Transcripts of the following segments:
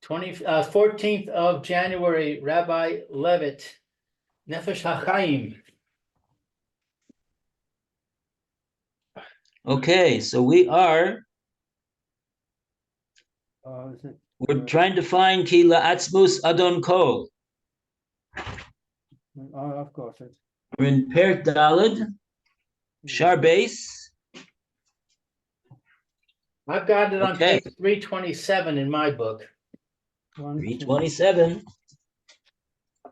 14th of January, Rabbi Levitt, Nefesh Hahaim. Okay, so we're trying to find Ki La'atzmus Adon Kol. I've got it. We're in Perek Daled, Shar Base. I've got it on page 327 in my book. 327.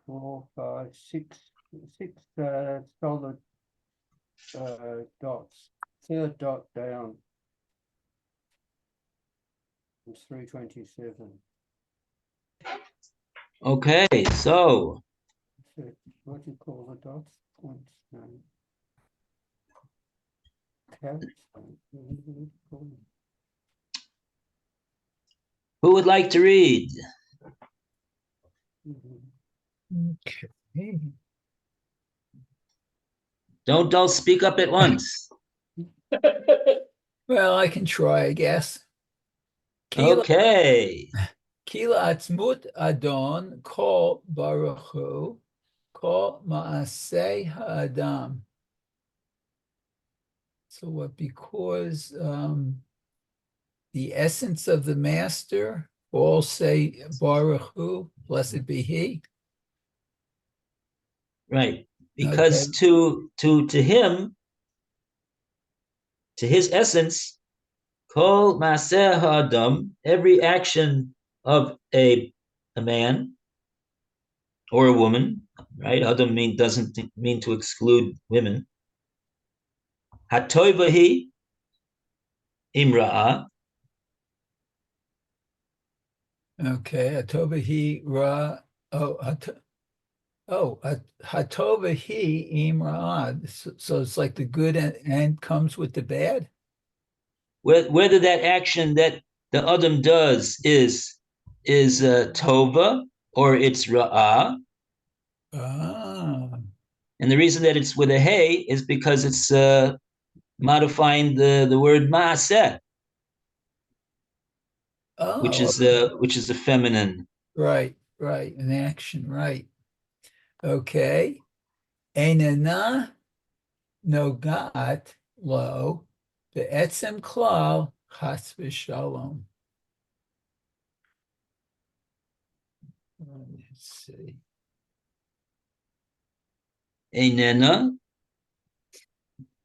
4, 5, 6 solid dots. Third dot down. It's 327. Okay, so What do you call the dots? Points. No. Carrots. who would like to read? Okay. Don't all speak up at once. Well, I can try, I guess. Okay. Kila atzmut adon kol baruchu kol maaseh ha'adam. So what? Because the essence of the master, all say Baruch Hu, blessed be he. Right. Because to him, to his essence, kol maaseh ha'adam, every action of a man or a woman, right? Adam doesn't mean to exclude women. Hatoivahi imra'a. Okay, Hatovahi ra. Hatovahi imra'ad. So it's like the good and comes with the bad. Whether that action that the Adam does is tova or it's ra'ah. And the reason that it's with a hey is because it's modifying the word ma'aseh, which is a feminine. Right, an action, right. Okay. Einana nogat lo be'etzem klal chas v'shalom. Let's see. Einena,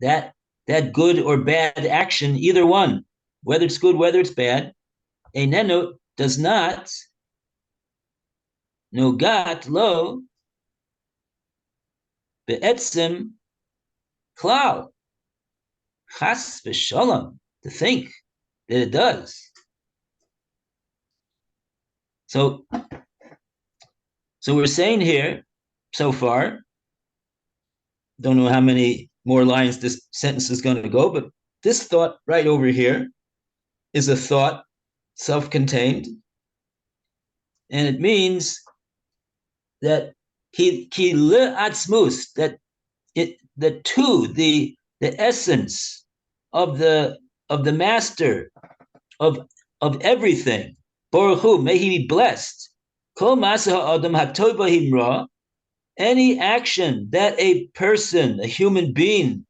that good or bad action, either one, whether it's good, whether it's bad, einenu does not nogat lo be'etzem klal chas v'shalom, to think that it does. So we're saying here so far, don't know how many more lines this sentence is going to go, but this thought right over here is a thought self-contained, and it means that ki le'atzmus, that the essence of the master of everything, Baruch Hu, may he be blessed. Kol ma'aseh ha'adam ha'tova himra, any action that a person, a human being,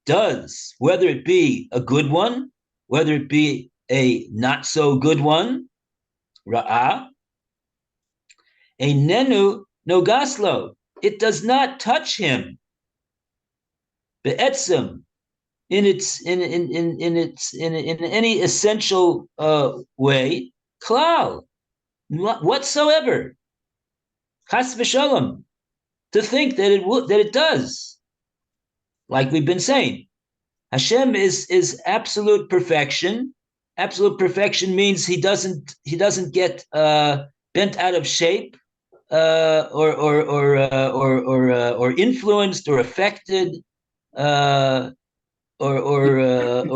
does, whether it be a good one, whether it be a not so good one, ra'ah, einenu nogaslo, it does not touch him. Be'etzem, in any essential way, klal, whatsoever, chas v'shalom, to think that it does. Like we've been saying, Hashem is absolute perfection. Absolute perfection means he doesn't get bent out of shape or influenced or affected or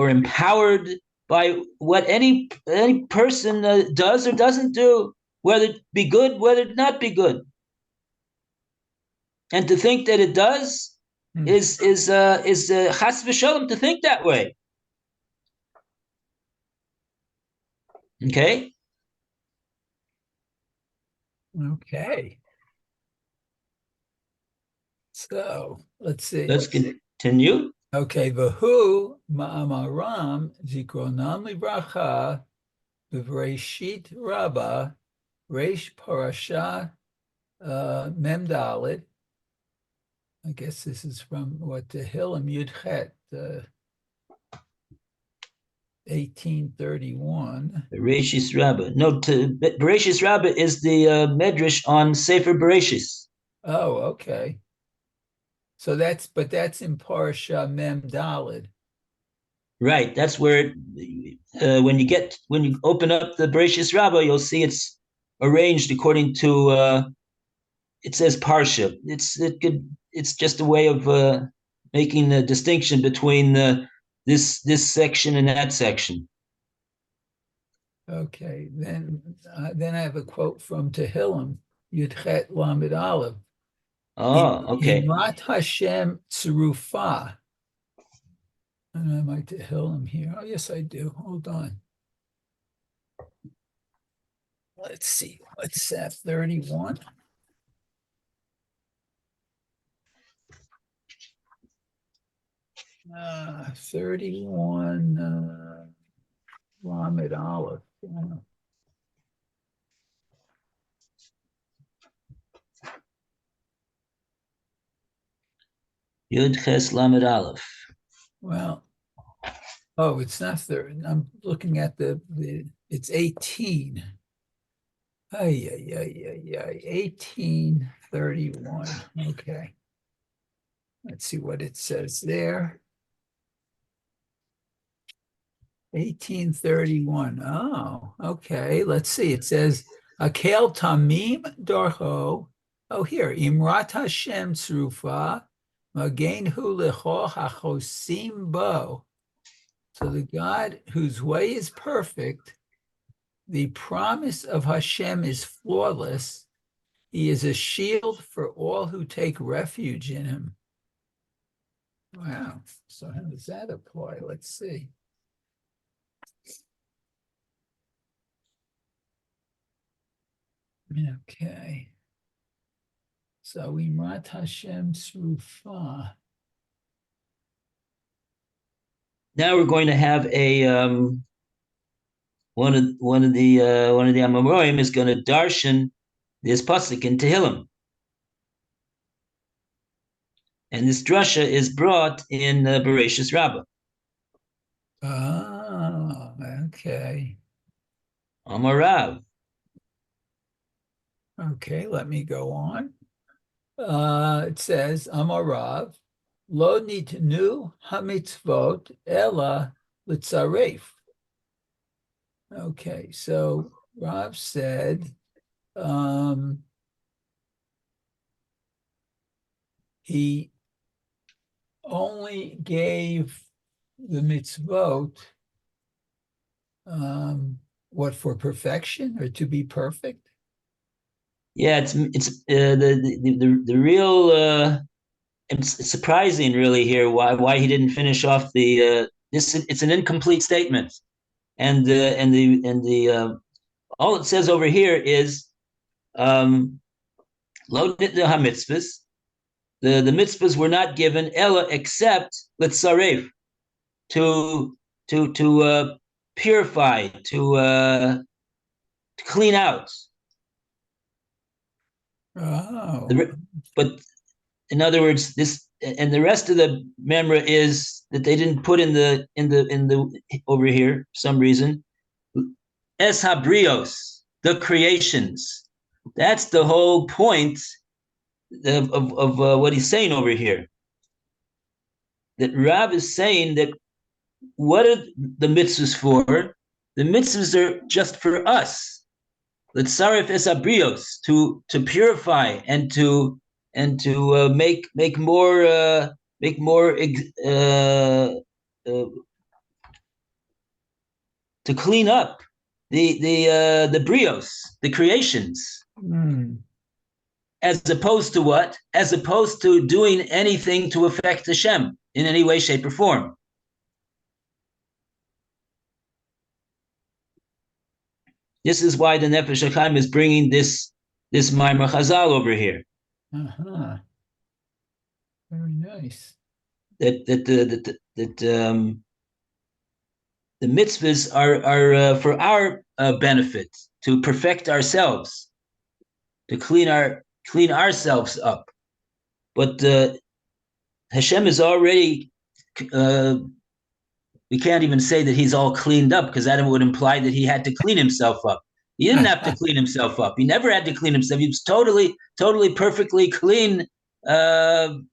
empowered by what any person does or doesn't do, whether it be good, whether it not be good. And to think that it does is chas v'shalom, to think that way. Okay. Okay. So let's see. Let's continue. Okay, Vahu Ma'amaram Zikronam Libracha B'Vreshit Rabbah Reish Parasha Mem Dalet. I guess this is from what Tehillim Yudchet 1831. Bereshis Rabbah. No, Bereshis Rabbah is the Medrash on Sefer Bereshis. Oh, okay. So that's in Parsha Mem Daled. Right. That's where when you open up the Bereshis Rabbah, you'll see it's arranged according to it says Parsha. It's just a way of making a distinction between this section and that section. Okay, then I have a quote from Tehillim Yudchet Lamed Aleph. Oh, okay. Imrat Hashem Tzrufa. And I might Tehillim here. Oh, yes, I do. Hold on. Let's see. What's that? 31. Uh, 31 Lamed Aleph. Yeah. Yud Ches Lamed Aleph. Well, oh, it's not 30. I'm looking at it's 18. Ay, 1831. Okay. Let's see what it says there. 1831. Oh, okay. Let's see. It says, Akel Tamim Darho. Oh, here. Imrat Hashem Tzrufa. Magen Hu Lecho HaChosim Bo. So the God whose way is perfect, the promise of Hashem is flawless. He is a shield for all who take refuge in him. Wow. So how does that apply? Let's see. Okay. So Imrat Hashem Srufa. Now we're going to have a one of the Amoraim is going to darshan this pasuk in Tehillim, and this drasha is brought in Bereshis Rabbah. Ah, okay. Amarav. Okay, let me go on. It says, Amarav, lo nitnu hamitzvot ella litzaref. Okay, so Rav said, he only gave the mitzvot, what, for perfection or to be perfect? Yeah, it's the real. It's surprising, really, here why he didn't finish off the this. It's an incomplete statement, and the all it says over here is lo nitnu hamitzvos. The mitzvahs were not given ella except litzaref, to purify, to clean out. Oh, But in other words, this and the rest of the memra is that they didn't put in the over here for some reason. Es habrios, the creations. That's the whole point of what he's saying over here. That Rav is saying that what are the mitzvahs for? The mitzvahs are just for us. L'tzaref es habrios, to purify and to make more to clean up the brios, the creations, as opposed to what? As opposed to doing anything to affect Hashem in any way, shape, or form. This is why the Nefesh Hachaim is bringing this this Maimar Chazal over here. Uh-huh. Very nice. That the mitzvahs are for our benefit, to perfect ourselves, to clean ourselves up. But Hashem is already. We can't even say that he's all cleaned up, because that would imply that he had to clean himself up. He didn't have to clean himself up. He never had to clean himself. He was totally, perfectly clean. And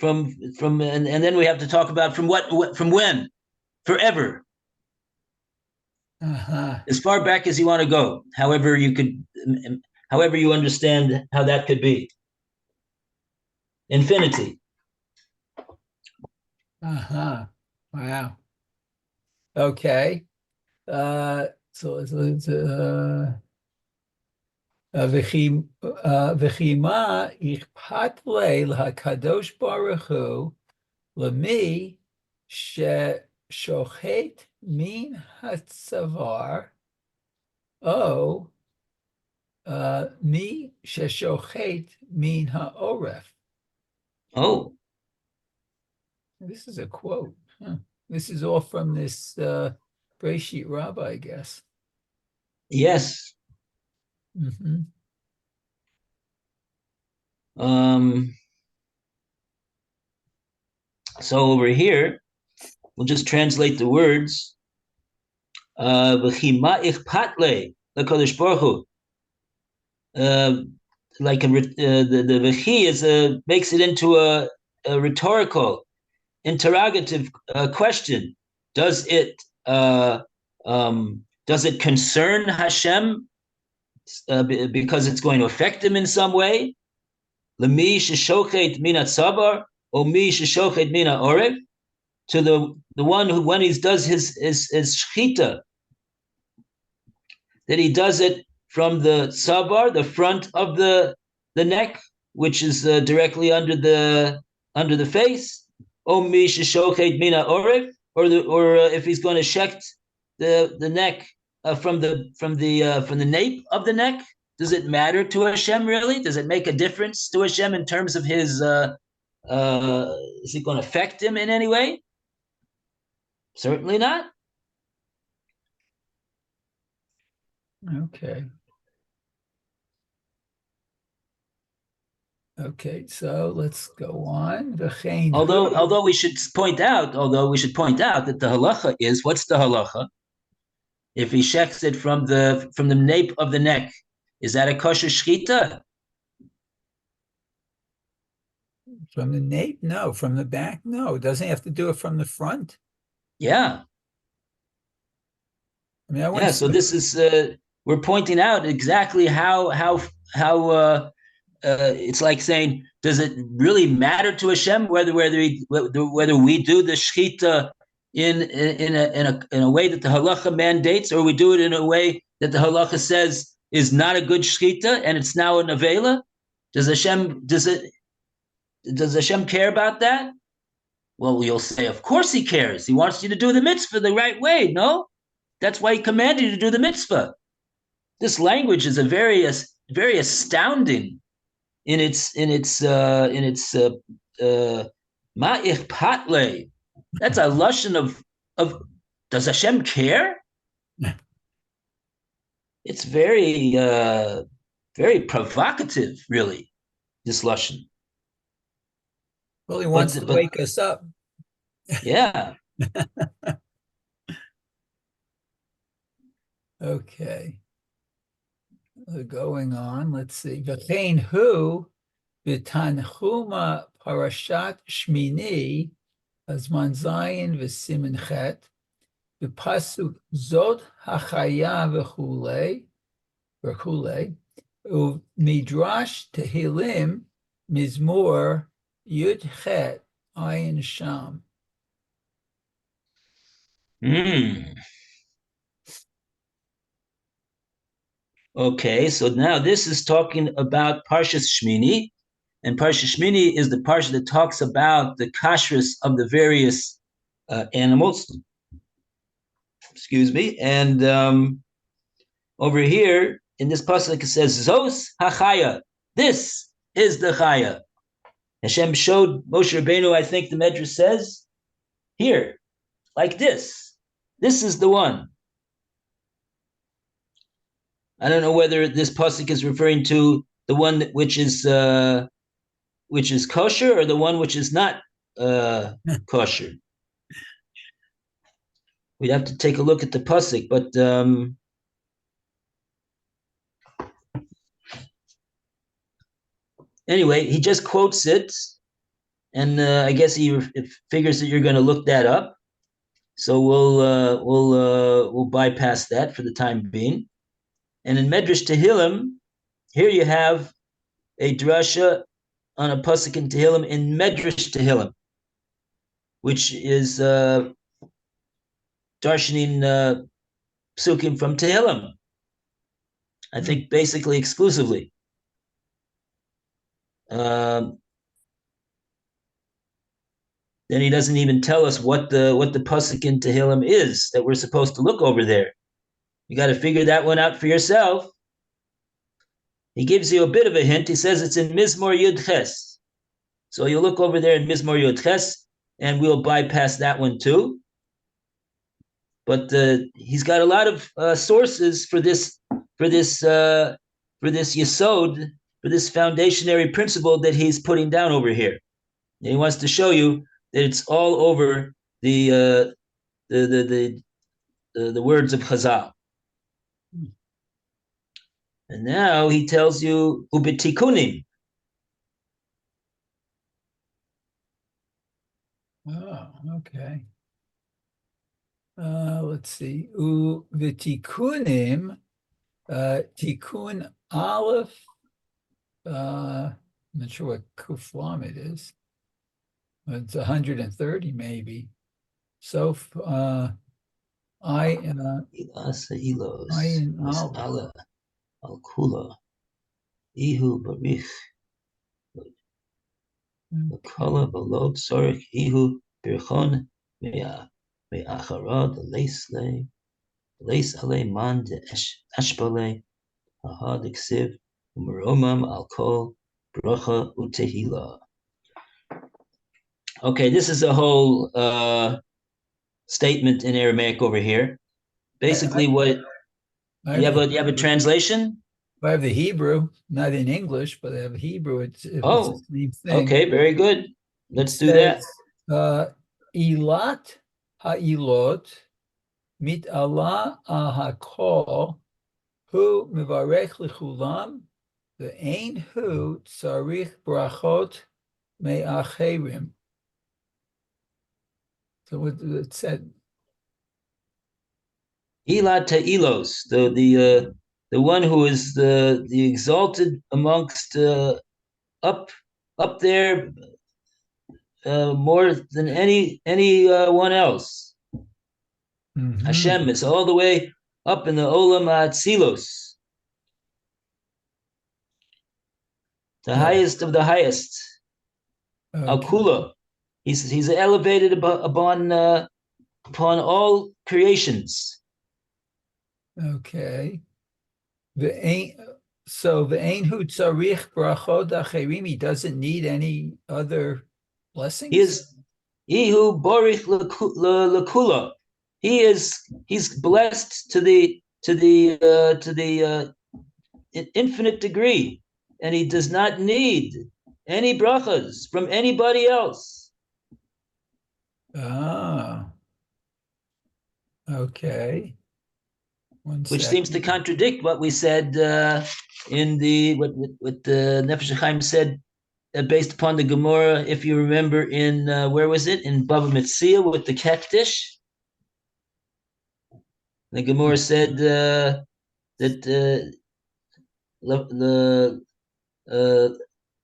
then we have to talk about from when, forever, as far back as you want to go. However you understand how that could be. Infinity. Wow. Okay. So it's V'chima ichpat leil hakadosh baruch hu lemi sheshochet min hatzavar o mi sheshochet min haoref. Oh, This is a quote. Huh. This is all from this Breshit Rabbah, I guess. yes. Mm-hmm. So over here, we'll just translate the words. V'chima ichpatle l'kodesh baruch hu. Like the v'chi is makes it into a rhetorical, interrogative question. Does it concern Hashem because it's going to affect him in some way? Lemi sheshochet mina tzabar or mi sheshochet mina orev, to the one who, when he does his shchita, that he does it from the tzabar, the front of the neck, which is directly under the face, or mi sheshochet mina orev, or if he's going to shecht the neck from the nape of the neck. Does it matter to Hashem, really? Does it make a difference to Hashem in terms of his, is it going to affect him in any way? Certainly not. Okay. Okay, so let's go on. Although we should point out that the halacha is, what's the halacha? If he shechs it from the nape of the neck, is that a kosher shchita? From the nape? No. From the back? No. It doesn't have to do it from the front. Yeah. I mean, so this is we're pointing out exactly how it's like saying, does it really matter to Hashem whether we do the shchita in a way that the halacha mandates, or we do it in a way that the halacha says is not a good shchita and it's now an avela? Does Hashem care about that? Well, you'll say, of course he cares. He wants you to do the mitzvah the right way. No, that's why he commanded you to do the mitzvah. This language is very astounding in its ma'ichpatle. That's a lashon of does Hashem care? It's very very provocative, really, this lashon. Well, he wants to wake us up. Yeah. Okay. Going on, let's see. V'chein hu b'tanchuma parashat Shmini azman zayin v'simen chet b'pasuk zot hachaya v'chulei u'midrash Tehillim mizmor yud chet ayin sham. Okay, so now this is talking about Parshas Shmini, and Parshas Shmini is the parsha that talks about the kashrus of the various animals. Excuse me. And over here, in this pasuk it says Zos Hachaya. This is the Chaya. Hashem showed Moshe Rabbeinu, I think the Medrash says, here, like this. This is the one. I don't know whether this pasuk is referring to the one which is kosher or the one which is not kosher. We'd have to take a look at the pasuk, but anyway, he just quotes it, and I guess he figures that you're going to look that up. So we'll bypass that for the time being. And in Medrash Tehillim, here you have a drasha on a pasuk in Tehillim in Medrash Tehillim, which is darshaning psukim from Tehillim. I think basically exclusively. Then he doesn't even tell us what the pasuk in Tehillim is that we're supposed to look over there. You got to figure that one out for yourself. He gives you a bit of a hint. He says it's in Mizmor Yud Ches. So you look over there in Mizmor Yud Ches, and we'll bypass that one too. But he's got a lot of sources for this yesod, for this foundationary principle that he's putting down over here. And he wants to show you that it's all over the words of Chazal. And now he tells you ubitikunim. Oh, okay. Let's see. Uvitikunim, tikun aleph. I'm not sure what kuflam it is. It's 130 maybe. So I Ilasa ilos. Ayin Mas'ala al kula. Ihu barich. Kala balot sorich ihu birchon me'acharad leis ale man de ashbale ahad iksiv umeromam al kol bracha utehila. Okay, this is a whole statement in Aramaic over here. Basically, you have a translation? I have the Hebrew, not in English, but I have Hebrew. It's the same thing. Okay, very good. Let's do that. Ilat ha'ilot mit Allah ahakol hu mivarech lichulam ve'ein hu tzarich brachot me'acherim. So what it said. Ilat ta'ilos, the one who is the exalted amongst up there more than anyone else. Mm-hmm. Hashem is all the way up in the Olam HaTzilos, the highest of the highest. Okay. Al-Kula. He's elevated upon all creations. Okay. So the ein hu tzarich brachot acherim, he doesn't need any other blessings. He is ihu borich lekula. He's blessed to the infinite degree, and he does not need any brachas from anybody else. Ah. Okay. Which seems to contradict what we said in what the Nefesh Hahaim said based upon the Gemara, if you remember, in where was it? In Bava Metzia with the Kektish. The Gemara said that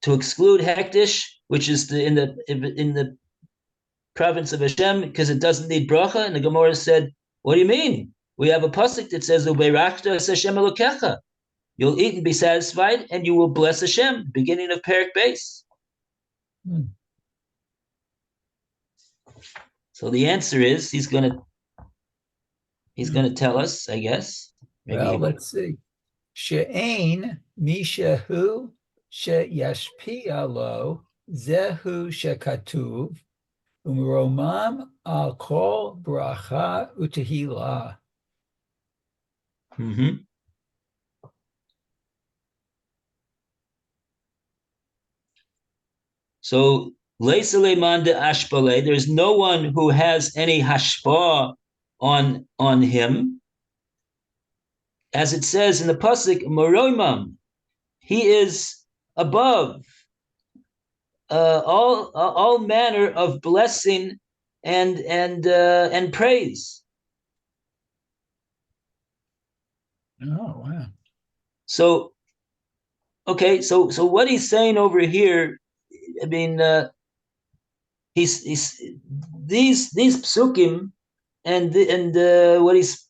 to exclude Hektish, which is in the province of Hashem, because it doesn't need bracha, and the Gemara said, "What do you mean? We have a pasuk that says, "Ubeirachta es Hashem Elokecha." You'll eat and be satisfied, and you will bless Hashem. Beginning of Perek Beis. So the answer is he's gonna tell us, I guess. Maybe let's see. She'ein mishahu sheyashpia lo zehu shekatuv umromam al kol bracha utehila. Mhm. So, there's no one who has any hashpa on him. As it says in the pasuk, Moroimam, he is above all manner of blessing and praise. Oh, wow. So, okay, so what he's saying over here, I mean, he's these psukim and what he's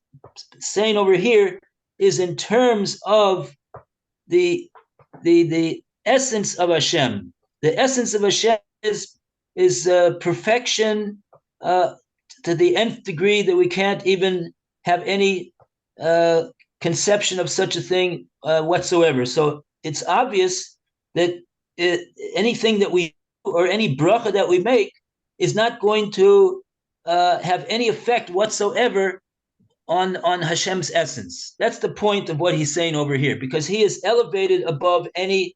saying over here is in terms of the essence of Hashem. The essence of Hashem is perfection to the nth degree that we can't even have any conception of such a thing whatsoever. So it's obvious that anything that we do or any bracha that we make is not going to have any effect whatsoever on Hashem's essence. That's the point of what he's saying over here, because he is elevated above any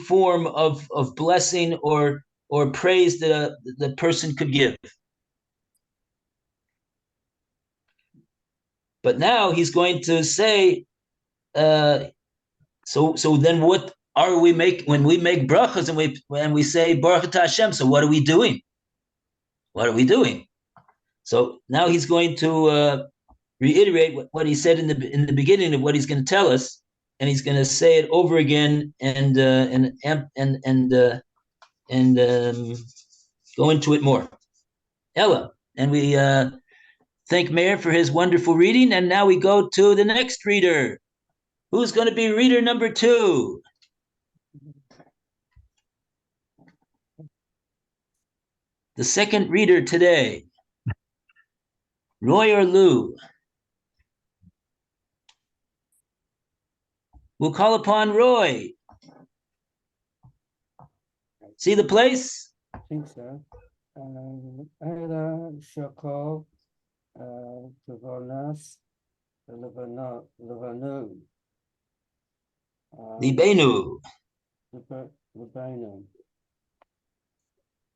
form of blessing or praise that the person could give. But now he's going to say, so then what are we make when we make brachas and we say Baruch Hashem? So what are we doing? What are we doing? So now he's going to reiterate what he said in the beginning of what he's going to tell us, and he's going to say it over again and go into it more. Ella, and we thank Meir for his wonderful reading, and now we go to the next reader. Who's going to be reader number 2? The second reader today, Roy or Lou? We'll call upon Roy. See the place? I think so. Ela Shakol Tavonas Levanu. Libenu. Libenu.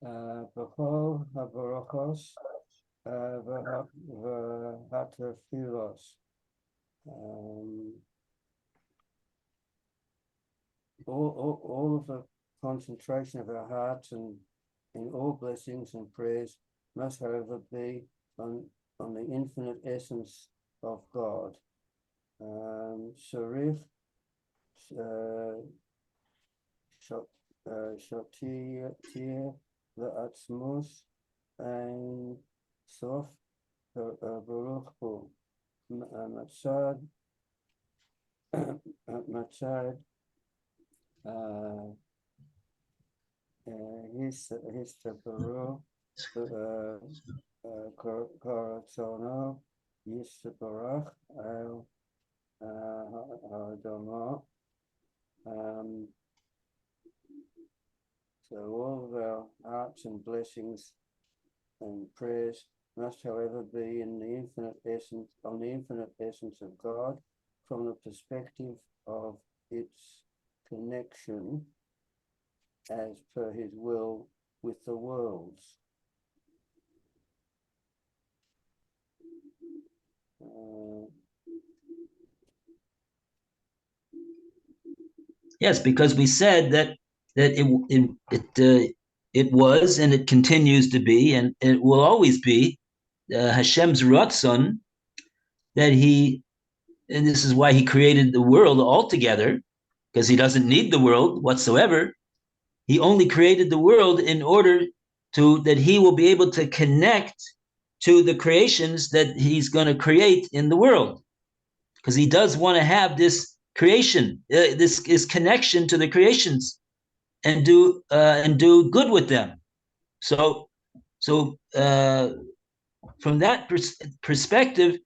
B'chol habarachos v'hatfilos. All of the concentration of our hearts and in all blessings and prayers must, however, be on the infinite essence of God. Sharif Shotir La'atzmus and Sof Baruch Hu Matzad Histabaru Koratzono Yistabarach Al Adama. So all of our hearts and blessings and prayers must, however, be in the infinite essence, on the infinite essence of God, from the perspective of its connection as per his will with the worlds. Yes, because we said that it was and it continues to be and it will always be Hashem's Ratzon that and this is why he created the world altogether, because he doesn't need the world whatsoever. He only created the world in order that he will be able to connect to the creations that he's going to create in the world, because he does want to have this creation, this connection to the creations, and do good with them. So from that perspective,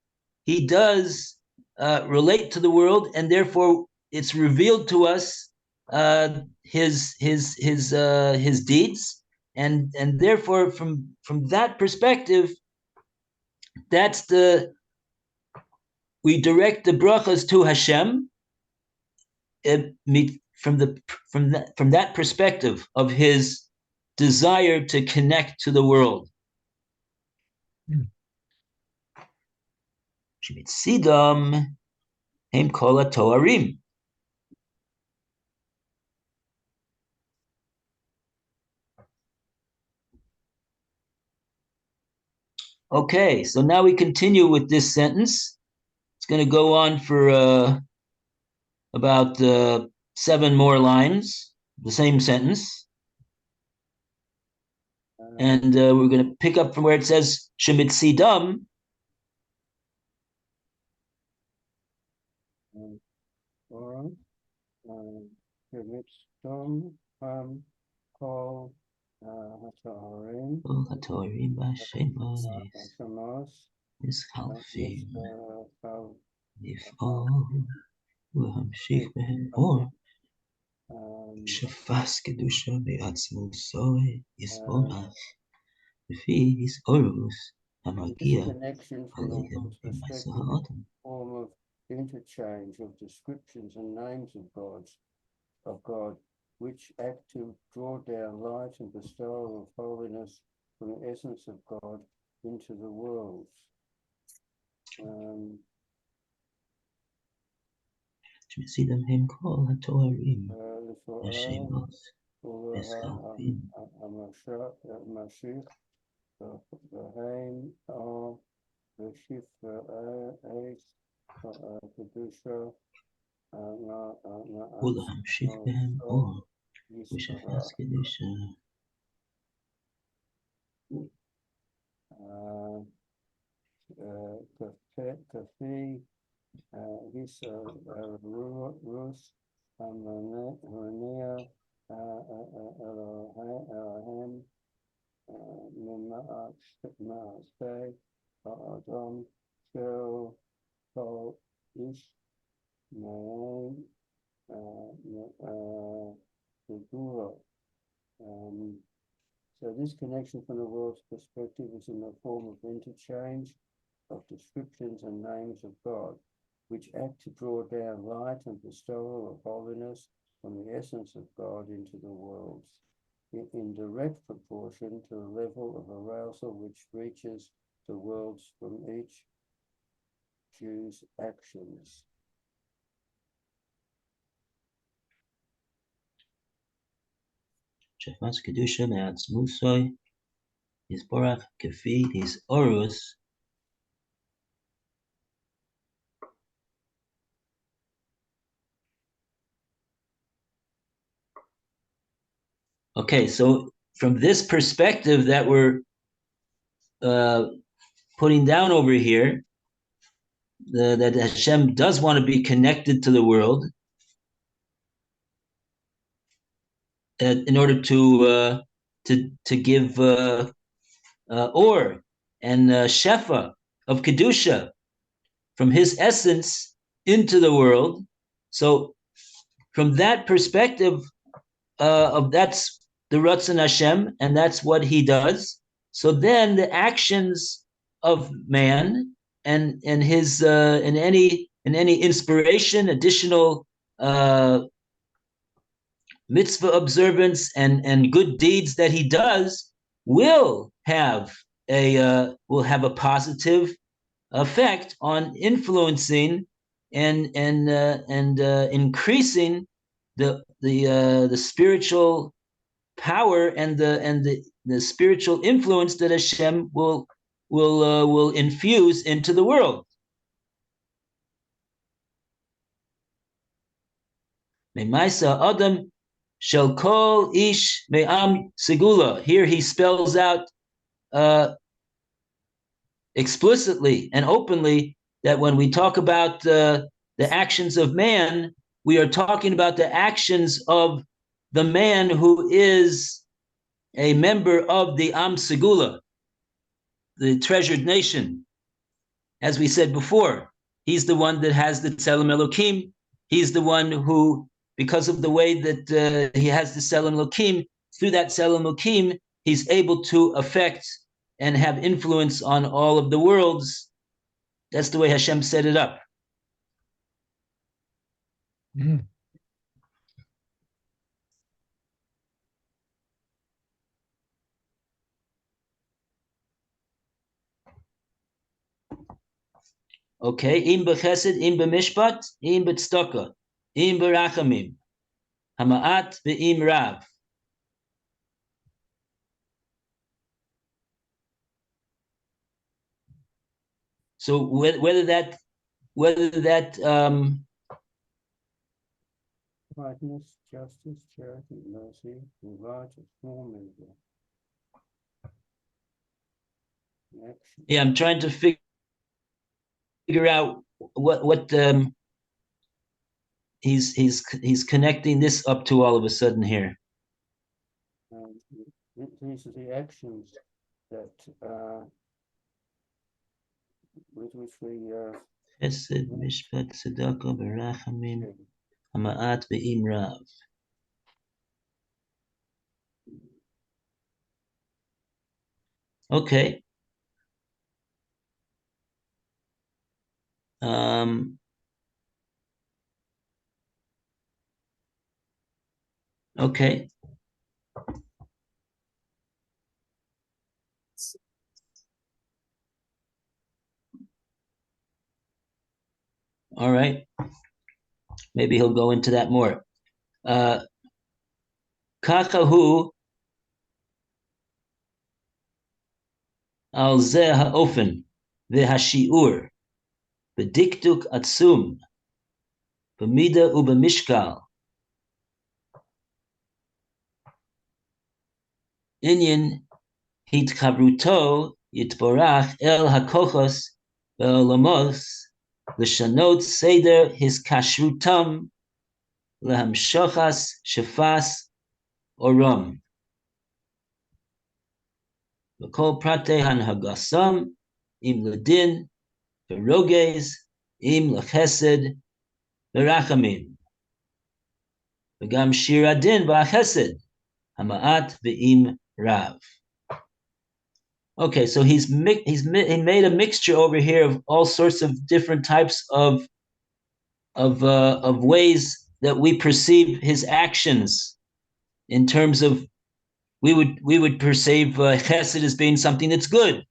he does relate to the world, and therefore it's revealed to us his deeds, and therefore from that perspective, we direct the brachas to Hashem from that perspective of his desire to connect to the world. Sidam hem kol hatoarim. Okay, so now we continue with this sentence. It's going to go on for about 7 more lines, the same sentence. And we're going to pick up from where it says, Shemitsidam. All right. Shemitsidam kol hatoarim. Kol hatoarim b'Hashemos. Nischalfim. Nif'ol. U'hamshich behem or. Shafas kedusha be'atzmosoi yisborach. Lefi his orus hamagia Connection from the alehem world's perspective, b'ma'aseh ha'adam. form of interchange of descriptions and names of God, which act to draw down light and bestowal of holiness from the essence of God into the worlds. Shemitsidam hem kol hatoarim b'Hashemos. Mashiach, Hahaim, Veshif, Kedusha, U'hamshich behem or. Shafas kedusha. Kafi, his Rus, Harania, Elohim, Ma'aseh, Adam, Shel, Kol, Ish, Ma'aim, Segura. So this connection from the world's perspective is in the form of interchange of descriptions and names of God, which act to draw down light and bestowal of holiness from the essence of God into the worlds, in direct proportion to the level of arousal which reaches the worlds from each Jew's actions. Shafas kedusha be'atzmosoi yisborach kefi his orus. Okay, so from this perspective that we're putting down over here, that Hashem does want to be connected to the world in order to give or and shefa of kedusha from his essence into the world. So from that perspective, that's the Ratzon Hashem, and that's what he does. So then the actions of man and his in any inspiration, additional mitzvah observance and good deeds that he does will have a positive effect on influencing and increasing the spiritual power and the spiritual influence that Hashem will infuse into the world. Me'maisa Adam shel kol ish me'am segula. Here he spells out explicitly and openly that when we talk about the actions of man, we are talking about the actions of the man who is a member of the Am Segula, the treasured nation. As we said before, He's the one that has the Tzelem Elokim. He's the one who, because of the way that he has the Tzelem Elokim, through that Tzelem Elokim, he's able to affect and have influence on all of the worlds. That's the way Hashem set it up. Mm. Okay, im b'chesed, im b'mishpat, im b'tzedakah, im b'rachamim, hama'at v'im rav. So whether that Kindness, justice, charity, mercy, and large and small measure. Action. yeah, I'm trying to figure out what he's connecting this up to all of a sudden here. These are the actions that with which we Chesed, mishpat, tzedakah, berachamim, hama'at ve'im rav. Okay. Okay. All right. Maybe he'll go into that more. Kachahu al zeh ha'ofen v'hashi'ur b'diktuk atzum b'mida u'b'mishkal inyan hitkabruto yitborach el hakochos ve'olamos l'shanot seder his kashrutam lehamshachas shefas oram v'kol prate hanhagasam im ledin v'roges im lechesed v'rachamim v'gam shir adin v'achesed hama'at v'im rav. Okay, so he made a mixture over here of all sorts of different types of ways that we perceive his actions. In terms of, we would perceive chesed as being something that's good.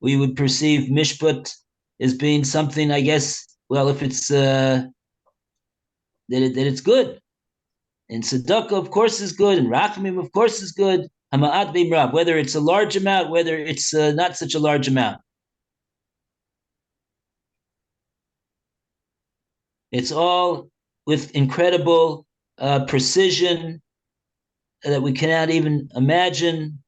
We would perceive mishpat as being something, I guess, well, if it's that it's good. And tzedakah, of course, is good, and rachamim, of course, is good. Hama'at v'im rav, whether it's a large amount, whether it's not such a large amount. It's all with incredible precision that we cannot even imagine.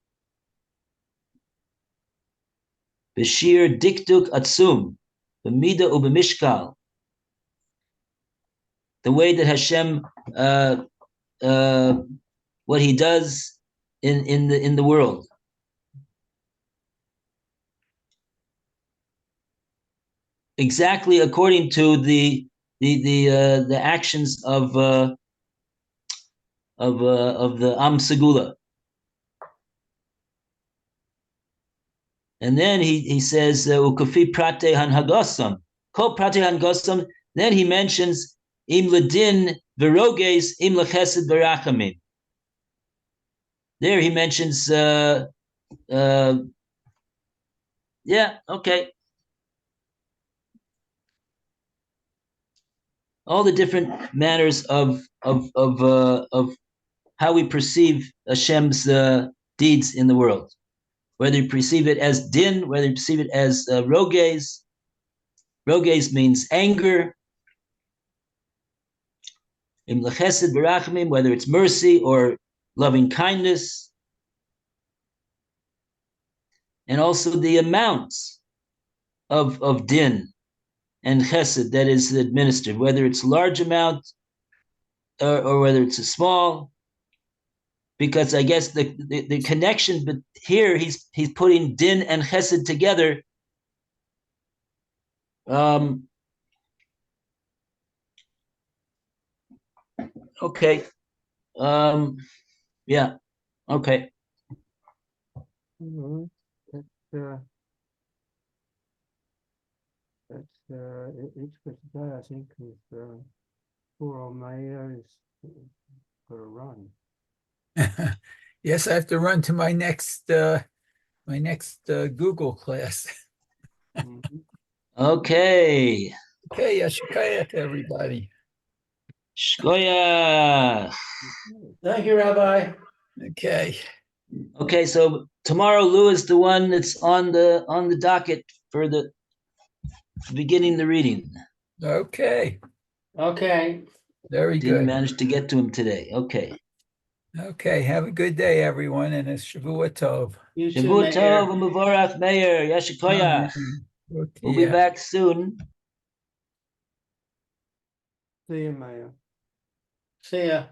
B'shir diktuk atzum, b'mida u'b'mishkal. The way that Hashem, what he does in the world. Exactly according to the actions of the Am Segula. And then he says ukafi prate hanhagasam, kol prate hanhagasam. Then he mentions im ledin veroges im lechesed berachamim. There he mentions yeah, okay, all the different manners of how we perceive Hashem's deeds in the world, whether you perceive it as din, whether you perceive it as roges. Roges means anger. Im lechesed berachamim, whether it's mercy or loving kindness, and also the amounts of din and chesed that is administered, whether it's a large amount or whether it's a small. Because I guess the connection, but here he's putting din and chesed together Okay. Yeah. Okay. Mhm. It's for today, I think, because poor old Mayor is got to run. Yes, I have to run to my next Google class. Mhm. Okay. Okay, Yashikaya to everybody. Shkoyach. Thank you, Rabbi. Okay. Okay, so tomorrow Lou is the one that's on the docket for the beginning the reading. Okay. Okay. Very Didn't good. manage to get to him today. Okay. Okay. Have a good day, everyone, and a Shavua Tov. You too, Shavua Tov Meir. and Mevorach Meir. Yashikoyach. Amen. We'll be back soon. See you, Mayor. See ya.